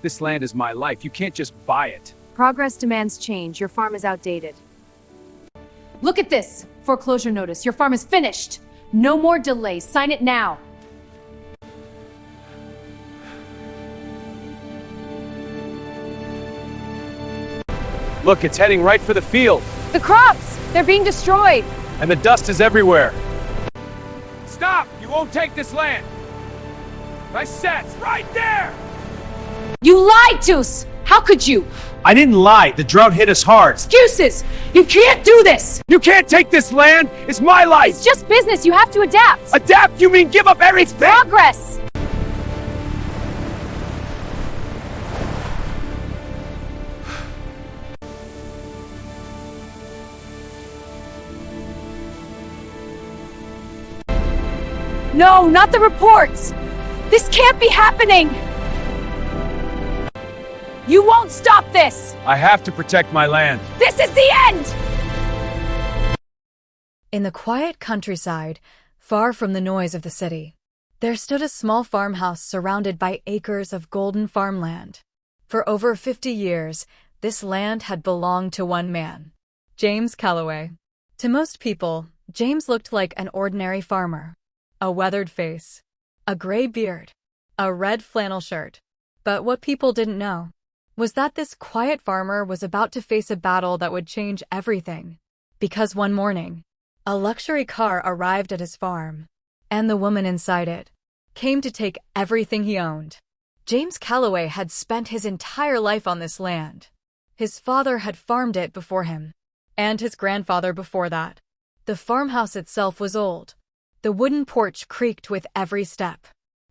This land is my life. You can't just buy it. Progress demands change. Your farm is outdated. Look at this! Foreclosure notice. Your farm is finished! No more delays. Sign it now! Look, it's heading right for the field. The crops! They're being destroyed! And the dust is everywhere. Stop! You won't take this land! I said, it's right there! You lied to us! How could you? I didn't lie. The drought hit us hard. Excuses! You can't do this! You can't take this land! It's my life! It's just business. You have to adapt! Adapt? You mean give up everything? Progress! No, not the reports! This can't be happening! You won't stop this! I have to protect my land. This is the end! In the quiet countryside, far from the noise of the city, there stood a small farmhouse surrounded by acres of golden farmland. For over 50 years, this land had belonged to one man, James Calloway. To most people, James looked like an ordinary farmer. A weathered face, a gray beard, a red flannel shirt. But what people didn't know was that this quiet farmer was about to face a battle that would change everything. Because one morning, a luxury car arrived at his farm, and the woman inside it came to take everything he owned. James Calloway had spent his entire life on this land. His father had farmed it before him, and his grandfather before that. The farmhouse itself was old. The wooden porch creaked with every step.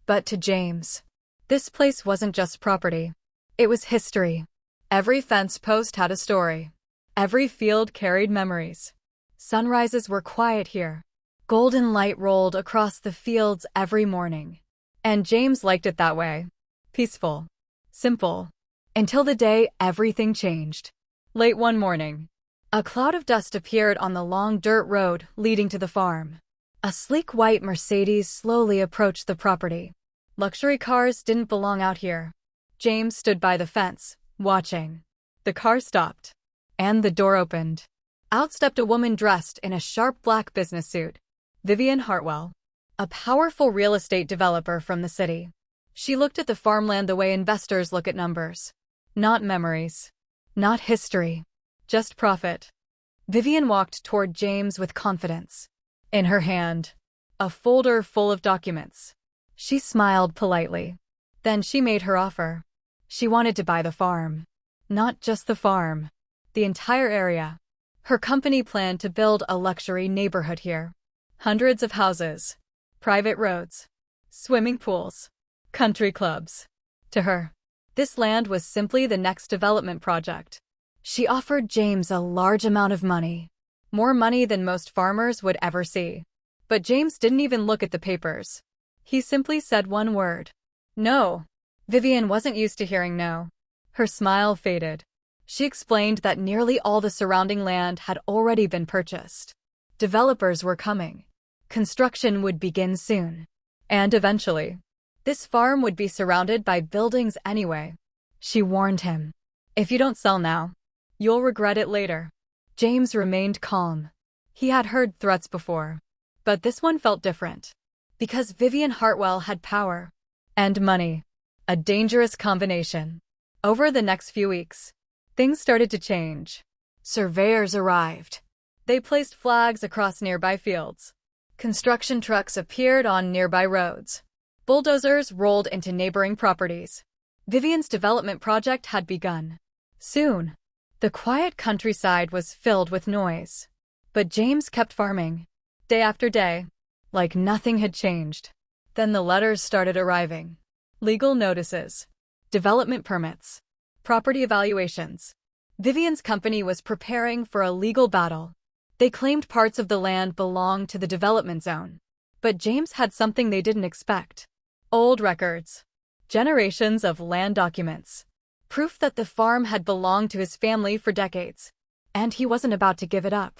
But to James, this place wasn't just property. It was history. Every fence post had a story. Every field carried memories. Sunrises were quiet here. Golden light rolled across the fields every morning. And James liked it that way. Peaceful. Simple. Until the day everything changed. Late one morning, a cloud of dust appeared on the long dirt road leading to the farm. A sleek white Mercedes slowly approached the property. Luxury cars didn't belong out here. James stood by the fence, watching. The car stopped, and the door opened. Out stepped a woman dressed in a sharp black business suit. Vivian Hartwell, a powerful real estate developer from the city. She looked at the farmland the way investors look at numbers. Not memories. Not history. Just profit. Vivian walked toward James with confidence. In her hand, a folder full of documents. She smiled politely. Then she made her offer. She wanted to buy the farm. Not just the farm. The entire area. Her company planned to build a luxury neighborhood here. Hundreds of houses. Private roads. Swimming pools. Country clubs. To her, this land was simply the next development project. She offered James a large amount of money. More money than most farmers would ever see. But James didn't even look at the papers. He simply said one word. No. Vivian wasn't used to hearing no. Her smile faded. She explained that nearly all the surrounding land had already been purchased. Developers were coming. Construction would begin soon. And eventually, this farm would be surrounded by buildings anyway. She warned him. If you don't sell now, you'll regret it later. James remained calm. He had heard threats before. But this one felt different. Because Vivian Hartwell had power. And money. A dangerous combination. Over the next few weeks, things started to change. Surveyors arrived. They placed flags across nearby fields. Construction trucks appeared on nearby roads. Bulldozers rolled into neighboring properties. Vivian's development project had begun. Soon, the quiet countryside was filled with noise. But James kept farming, day after day, like nothing had changed. Then the letters started arriving. Legal notices, development permits, property evaluations. Vivian's company was preparing for a legal battle. They claimed parts of the land belonged to the development zone. But James had something they didn't expect. Old records. Generations of land documents. Proof that the farm had belonged to his family for decades. And he wasn't about to give it up.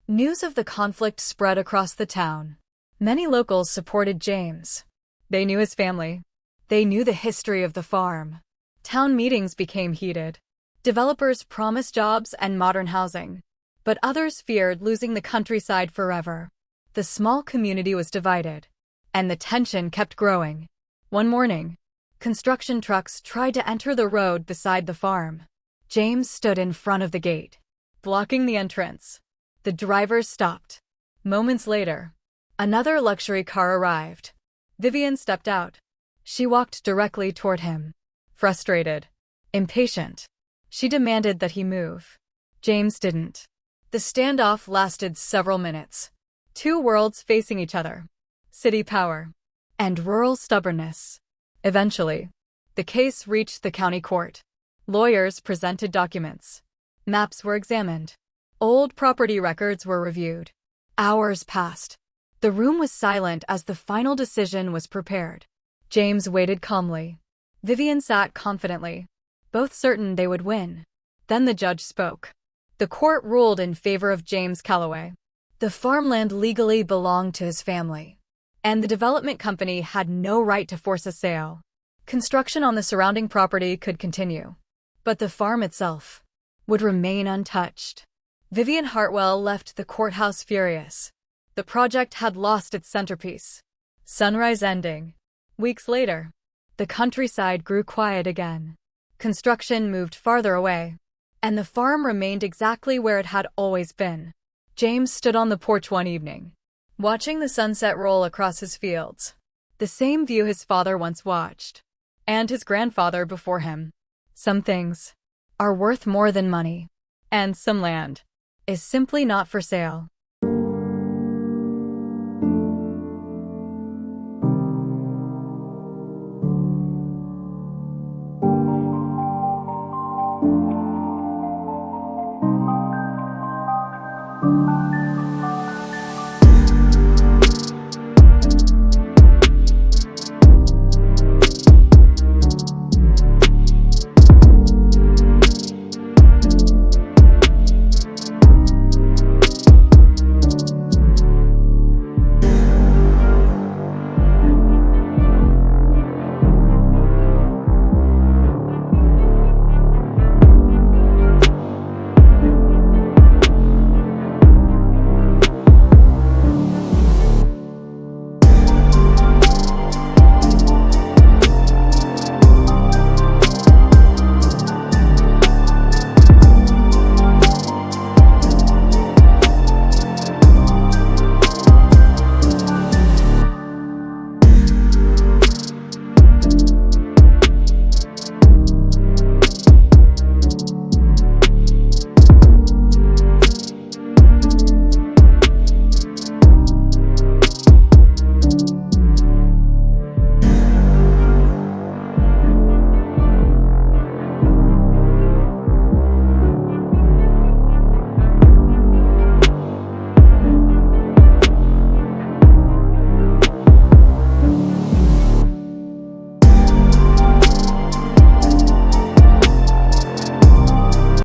News of the conflict spread across the town. Many locals supported James. They knew his family. They knew the history of the farm. Town meetings became heated. Developers promised jobs and modern housing, but others feared losing the countryside forever. The small community was divided, and the tension kept growing. One morning, construction trucks tried to enter the road beside the farm. James stood in front of the gate, blocking the entrance. The drivers stopped. Moments later, another luxury car arrived. Vivian stepped out. She walked directly toward him. Frustrated, impatient, she demanded that he move. James didn't. The standoff lasted several minutes. Two worlds facing each other. City power and rural stubbornness. Eventually, the case reached the county court. Lawyers presented documents. Maps were examined. Old property records were reviewed. Hours passed. The room was silent as the final decision was prepared. James waited calmly. Vivian sat confidently, both certain they would win. Then the judge spoke. The court ruled in favor of James Calloway. The farmland legally belonged to his family, and the development company had no right to force a sale. Construction on the surrounding property could continue, but the farm itself would remain untouched. Vivian Hartwell left the courthouse furious. The project had lost its centerpiece. Sunrise ending. Weeks later, the countryside grew quiet again. Construction moved farther away, and the farm remained exactly where it had always been. James stood on the porch one evening, watching the sunset roll across his fields. The same view his father once watched, and his grandfather before him. Some things are worth more than money, and some land is simply not for sale.